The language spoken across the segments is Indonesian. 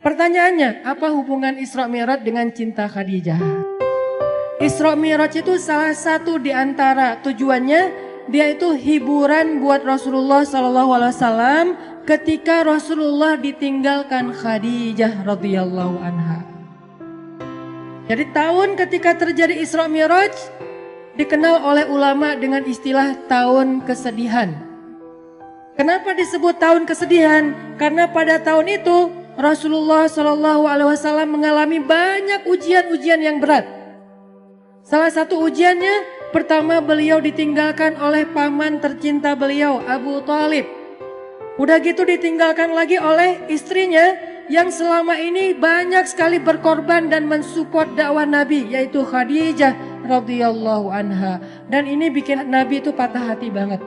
Pertanyaannya, apa hubungan Isra Mi'raj dengan cinta Khadijah? Isra Mi'raj itu salah satu di antara tujuannya, dia itu hiburan buat Rasulullah SAW ketika Rasulullah ditinggalkan Khadijah radhiyallahu anha. Jadi tahun ketika terjadi Isra Mi'raj dikenal oleh ulama dengan istilah tahun kesedihan. Kenapa disebut tahun kesedihan? Karena pada tahun itu Rasulullah SAW mengalami banyak ujian-ujian yang berat. Salah satu ujiannya, pertama beliau ditinggalkan oleh paman tercinta beliau, Abu Thalib. Udah gitu ditinggalkan lagi oleh istrinya yang selama ini banyak sekali berkorban dan mensupport dakwah Nabi, yaitu Khadijah radhiyallahu anha. Dan ini bikin Nabi itu patah hati banget.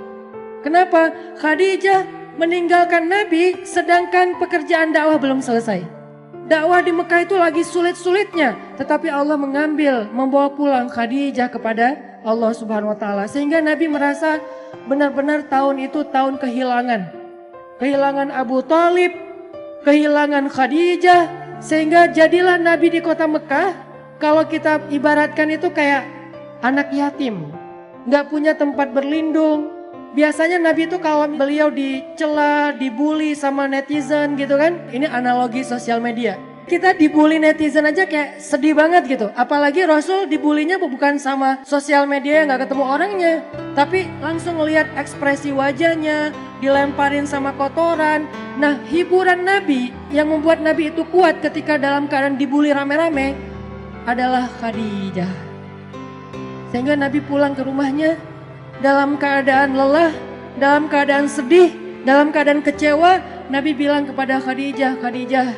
Kenapa? Khadijah meninggalkan Nabi sedangkan pekerjaan dakwah belum selesai. Dakwah di Mekah itu lagi sulit-sulitnya, tetapi Allah membawa pulang Khadijah kepada Allah Subhanahu wa taala, sehingga Nabi merasa benar-benar tahun itu tahun kehilangan. Kehilangan Abu Thalib, kehilangan Khadijah, sehingga jadilah Nabi di kota Mekah, kalau kita ibaratkan itu kayak anak yatim, nggak punya tempat berlindung. Biasanya Nabi itu kalau beliau dicela, dibully sama netizen gitu kan. Ini analogi sosial media. Kita dibully netizen aja kayak sedih banget gitu. Apalagi Rasul dibulinya bukan sama sosial media yang gak ketemu orangnya, tapi langsung ngelihat ekspresi wajahnya, dilemparin sama kotoran. Nah, hiburan Nabi yang membuat Nabi itu kuat ketika dalam keadaan dibully rame-rame adalah Khadijah. Sehingga Nabi pulang ke rumahnya dalam keadaan lelah, dalam keadaan sedih, dalam keadaan kecewa. Nabi bilang kepada Khadijah, Khadijah,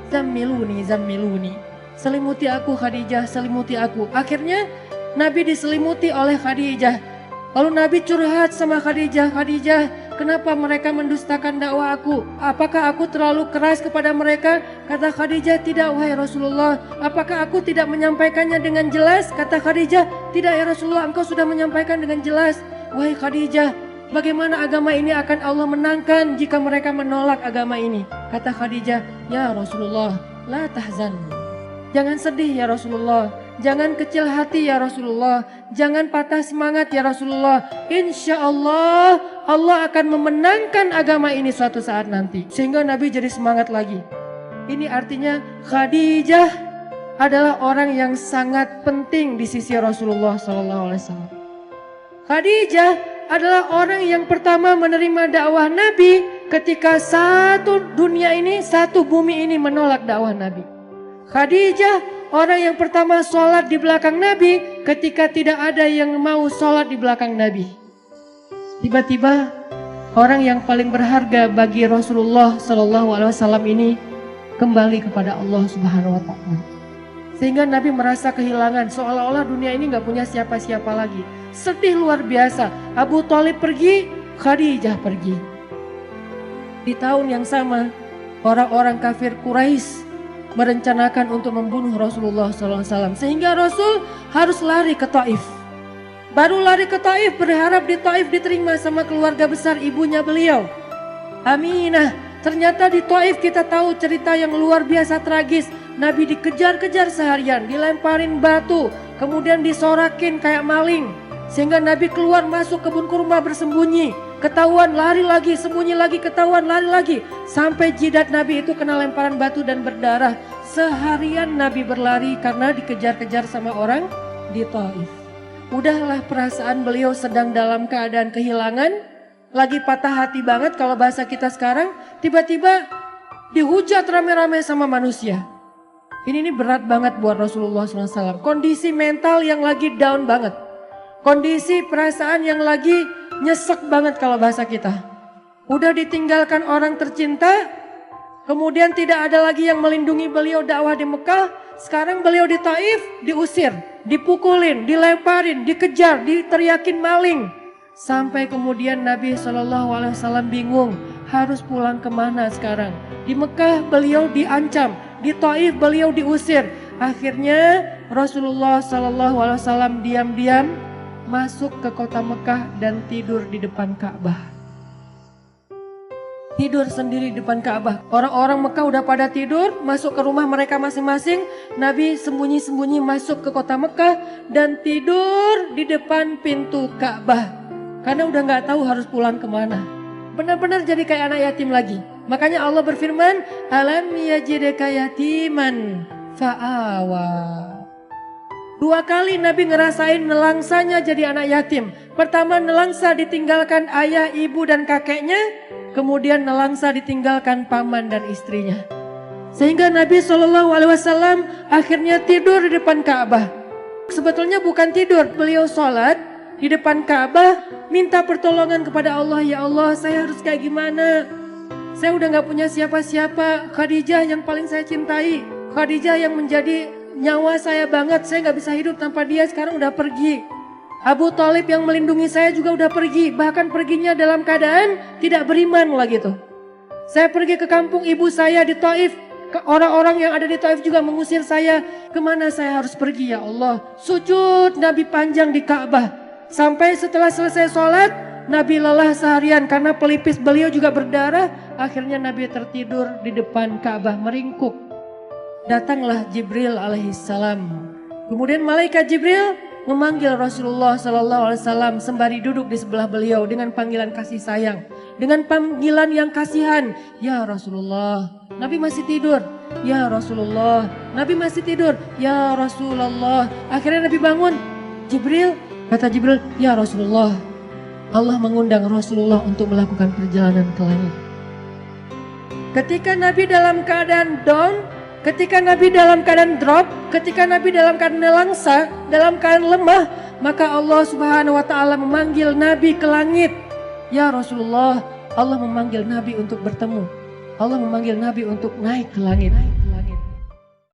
zammiluni, zammiluni. Selimuti aku Khadijah, selimuti aku. Akhirnya Nabi diselimuti oleh Khadijah. Lalu Nabi curhat sama Khadijah, Khadijah, kenapa mereka mendustakan dakwah aku? Apakah aku terlalu keras kepada mereka? Kata Khadijah, tidak wahai Rasulullah. Apakah aku tidak menyampaikannya dengan jelas? Kata Khadijah, tidak ya Rasulullah, engkau sudah menyampaikan dengan jelas. Wahai Khadijah, bagaimana agama ini akan Allah menangkan jika mereka menolak agama ini? Kata Khadijah, ya Rasulullah, la tahzan. Jangan sedih ya Rasulullah. Jangan kecil hati ya Rasulullah. Jangan patah semangat ya Rasulullah. Insya Allah, Allah akan memenangkan agama ini suatu saat nanti. Sehingga Nabi jadi semangat lagi. Ini artinya Khadijah adalah orang yang sangat penting di sisi Rasulullah SAW. Khadijah adalah orang yang pertama menerima dakwah Nabi ketika satu dunia ini, satu bumi ini menolak dakwah Nabi. Khadijah orang yang pertama sholat di belakang Nabi ketika tidak ada yang mau sholat di belakang Nabi. Tiba-tiba orang yang paling berharga bagi Rasulullah SAW ini kembali kepada Allah Subhanahu wa taala. Sehingga Nabi merasa kehilangan, seolah-olah dunia ini gak punya siapa-siapa lagi. Sedih luar biasa. Abu Thalib pergi, Khadijah pergi. Di tahun yang sama, orang-orang kafir Quraisy merencanakan untuk membunuh Rasulullah SAW. Sehingga Rasul harus lari ke Taif. Baru lari ke Taif, berharap di Taif diterima sama keluarga besar ibunya beliau, Aminah. Ternyata di Taif kita tahu cerita yang luar biasa tragis. Nabi dikejar-kejar seharian, dilemparin batu, kemudian disorakin kayak maling. Sehingga Nabi keluar masuk kebun kurma bersembunyi. Ketahuan lari lagi, sembunyi lagi, ketahuan lari lagi. Sampai jidat Nabi itu kena lemparan batu dan berdarah. Seharian Nabi berlari karena dikejar-kejar sama orang di Taif. Udahlah, perasaan beliau sedang dalam keadaan kehilangan, lagi patah hati banget kalau bahasa kita sekarang. Tiba-tiba dihujat rame-rame sama manusia. Ini berat banget buat Rasulullah SAW. Kondisi mental yang lagi down banget. Kondisi perasaan yang lagi nyesek banget kalau bahasa kita. Udah ditinggalkan orang tercinta, kemudian tidak ada lagi yang melindungi beliau dakwah di Mekah. Sekarang beliau di Taif diusir, dipukulin, dilemparin, dikejar, diteriakin maling. Sampai kemudian Nabi SAW bingung harus pulang kemana sekarang. Di Mekah beliau diancam, di Taif beliau diusir. Akhirnya Rasulullah SAW diam-diam masuk ke kota Mekah dan tidur di depan Ka'bah. tidur sendiri di depan Ka'bah. Orang-orang Mekah udah pada tidur, masuk ke rumah mereka masing-masing. Nabi sembunyi-sembunyi masuk ke kota Mekah dan tidur di depan pintu Ka'bah. Karena udah gak tahu harus pulang kemana. Benar-benar jadi kayak anak yatim lagi. Makanya Allah berfirman, alam yajidka yatiman fa'awa. 2 kali Nabi ngerasain nelangsanya jadi anak yatim. Pertama nelangsa ditinggalkan ayah, ibu dan kakeknya. Kemudian nelangsa ditinggalkan paman dan istrinya. Sehingga Nabi SAW akhirnya tidur di depan Ka'bah. Sebetulnya bukan tidur, beliau sholat di depan Ka'bah. Minta pertolongan kepada Allah, ya Allah saya harus kayak gimana. Saya udah gak punya siapa-siapa. Khadijah yang paling saya cintai. Khadijah yang menjadi nyawa saya banget. Saya gak bisa hidup tanpa dia, sekarang udah pergi. Abu Thalib yang melindungi saya juga udah pergi. Bahkan perginya dalam keadaan tidak beriman lagi tuh. Saya pergi ke kampung ibu saya di Taif. Orang-orang yang ada di Taif juga mengusir saya. Kemana saya harus pergi ya Allah? Sujud Nabi panjang di Ka'bah. Sampai setelah selesai sholat, Nabi lelah seharian karena pelipis beliau juga berdarah. Akhirnya Nabi tertidur di depan Ka'bah meringkuk. Datanglah Jibril alaihissalam. Kemudian malaikat Jibril memanggil Rasulullah SAW sembari duduk di sebelah beliau dengan panggilan kasih sayang. Dengan panggilan yang kasihan. Ya Rasulullah. Nabi masih tidur. Ya Rasulullah. Nabi masih tidur. Ya Rasulullah. Akhirnya Nabi bangun. Jibril. Kata Jibril. Ya Rasulullah. Allah mengundang Rasulullah untuk melakukan perjalanan ke langit. Ketika Nabi dalam keadaan down, ketika Nabi dalam keadaan drop, ketika Nabi dalam keadaan nelangsa, dalam keadaan lemah, maka Allah Subhanahu wa taala memanggil Nabi ke langit. Ya Rasulullah, Allah memanggil Nabi untuk bertemu. Allah memanggil Nabi untuk naik ke langit.